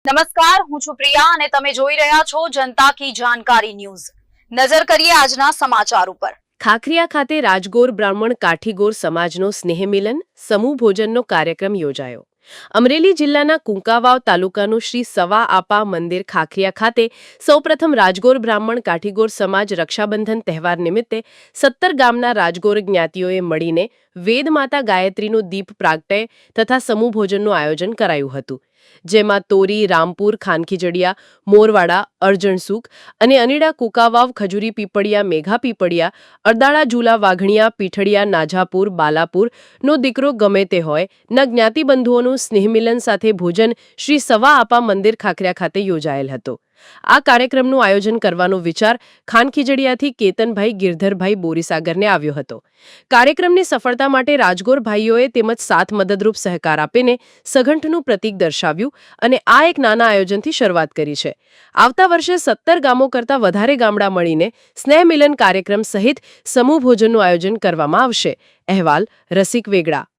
નમસ્કાર, હું છું પ્રિયા અને તમે જોઈ રહ્યા છો જનતા કી જાણકારી ન્યૂઝ। નજર કરીએ આજના સમાચાર ઉપર। ખાખરીયા ખાતે રાજગોર બ્રાહ્મણ કાઠીગોર સમાજનો સ્નેહમિલન સમૂહ ભોજનનો કાર્યક્રમ યોજાયો। અમરેલી જિલ્લાના કુંકાવાવ તાલુકાનું શ્રી સવા આપા મંદિર ખાખરીયા ખાતે સૌપ્રથમ રાજગોર બ્રાહ્મણ કાઠીગોર સમાજ રક્ષાબંધન તહેવાર નિમિત્તે 17 ગામના રાજગોર જ્ઞાતિઓએ મળીને વેદમાતા ગાયત્રીનું દીપ પ્રાગટય તથા સમૂહ ભોજનનું આયોજન કરાયું હતું, જેમાં તોરી, રામપુર, ખાનખીજડીયા, મોરવાડા, અરજણસુખ અને અનીડા કુકાવાવ, ખજૂરી પીપળિયા, મેઘા પીપળિયા, અરદાળા, ઝુલા, વાઘણિયા, પીઠળિયા, નાજાપુર, બાલાપુર નો દીકરો ગમે તે હોય ના જ્ઞાતિબંધુઓનું સ્નેહમિલન સાથે ભોજન શ્રી સવા આપા મંદિર ખાખરિયા ખાતે યોજાયેલ હતો। આ કાર્યક્રમનું આયોજન કરવાનો વિચાર ખાનખીજડીયાથી કેતનભાઈ ગિરધરભાઈ બોરીસાગરને આવ્યો હતો। કાર્યક્રમની સફળતા માટે રાજગોર ભાઈઓએ તેમજ સાથ મદદરૂપ સહકાર આપીને સઘંટનું પ્રતીક દર્શાવ્યું અને આ એક નાના આયોજનથી શરૂઆત કરી છે। આવતા વર્ષે 17 ગામો કરતાં વધારે ગામડા મળીને સ્નેહમિલન કાર્યક્રમ સહિત સમૂહ ભોજનનું આયોજન કરવામાં આવશે। અહેવાલ રસિક વેગડા।